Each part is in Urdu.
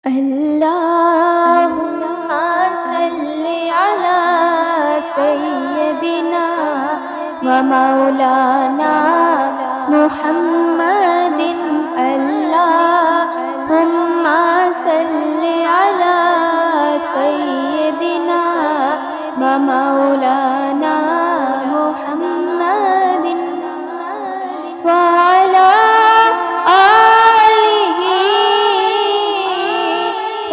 اللهم صل على سيدنا ومولانا محمد. اللهم صل على سيدنا ومولانا محمد وعلى آله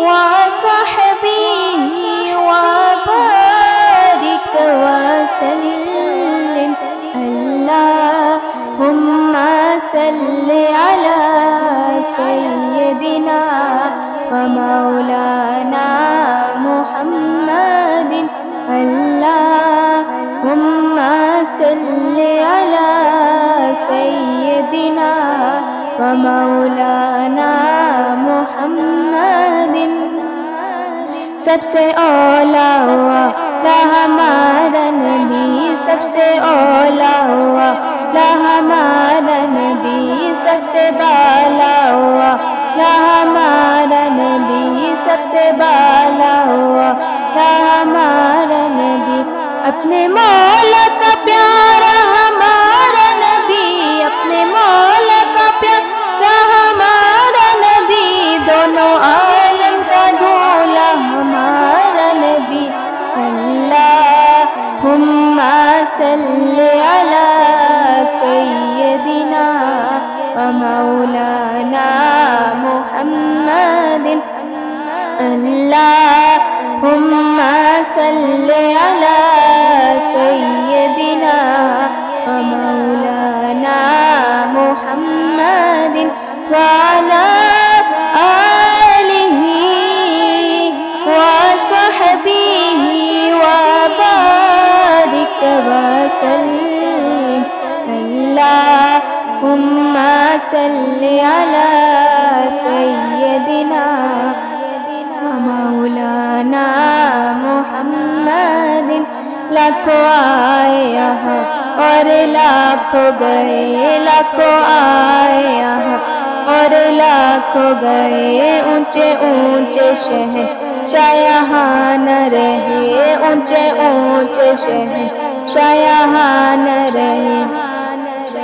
وصحبه وبارك وسلم. اللهم صل على سيدنا ومولانا محمد. اللهم صل على سيدنا ومولانا محمد. سب سے اولا ہوا ہمارا نبی، سب سے اولا ہوا ہمارا نبی، سب سے بالا ہوا ہمارا نبی، سب سے بالا ہوا ہمارا نبی. اپنے مولا کا پیارا ہمارا نبی، اپنے مولا کا پیارا ہمارا نبی، دونوں عالم کا دھولا ہمارا نبی. اللہم صل علی سیدنا ومولانا محمد. اللہم صل علی سیدنا ومولانا محمد وعلى آلہ وصحبہ وبارک وسلم. اللہم صل علی سیدنا ومولانا محمد. لاکھوں آئے یہاں اور لاکھوں گئے، لاکھوں آئے یہاں اور لاکھوں گئے، اونچے اونچے شہر شاہ نہ رہے، اونچے اونچے شہر شاہ نہ رہے.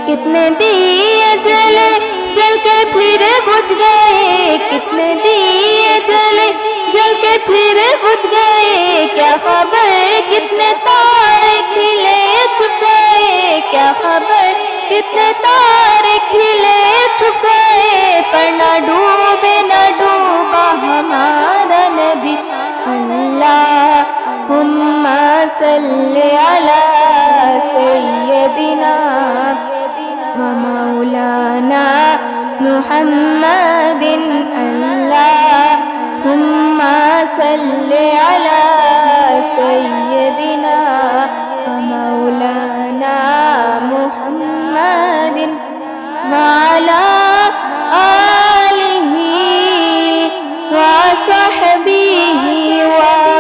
کتنے دیے جلے جل کے پھر بجھ گئے، کتنے دیے جلے جل کے پھر بجھ گئے. کیا خبر کتنے تارے کھلے چھپ گئے، کیا خبر کتنے تارے کھلے چھپ گئے. پر نہ ڈوبے نہ ڈوبا ہمارا نبی. اللہم صل علی سیدنا ومولانا محمد. اللہم صل علی سیدنا ومولانا محمد وعلى آلہ وصحبہ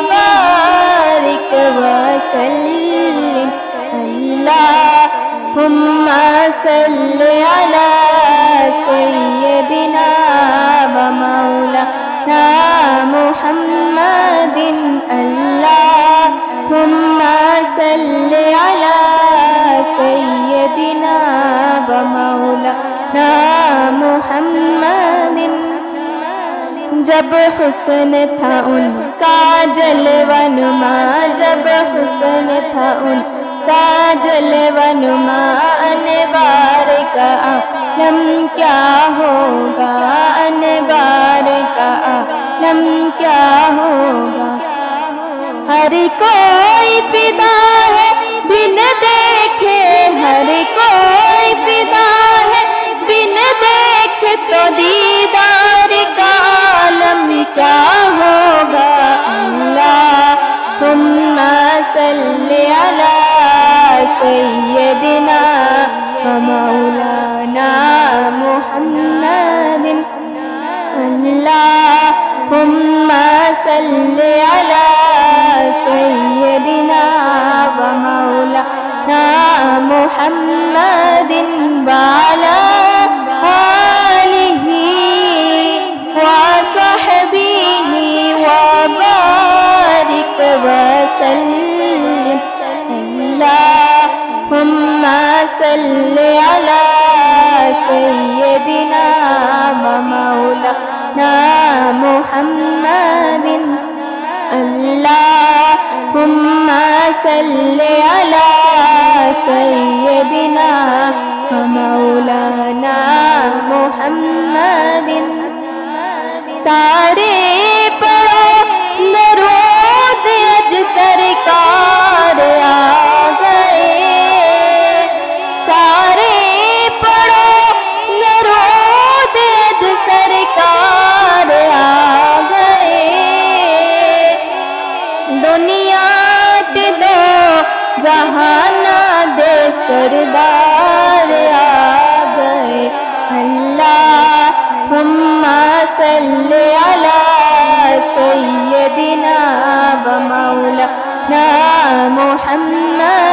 وبارک وسلم. اللہم صل علی سیدنا ومولانا محمد. اللہم صل علی سیدنا ومولانا محمد. جب حسن تھا ان کا جلوہ نما، جب حسن تھا ان کا جلوہ نما، انوار کا عالم کیا ہوگا، انوار کا عالم کیا ہوگا. ہر کوئی فدا ہے بن دیکھے، ہر کوئی فدا ہے بن دیکھے، تو دیدار کا عالم کیا ہوگا. اللہم صل علی سیدنا ومولانا محمد. اللہم صل علی سیدنا ومولانا محمد وعلى آلہ صل على سيدنا ومولانا محمد اللهم صل على سيدنا ومولانا محمد سارے پڑھو درود اج سرکار آ گئے سارے پڑھو درود اج سرکار آ گئے دنیا تے دو جہانا دے سردار آ گئے اللہم صل علی سیدنا و مولانا محمد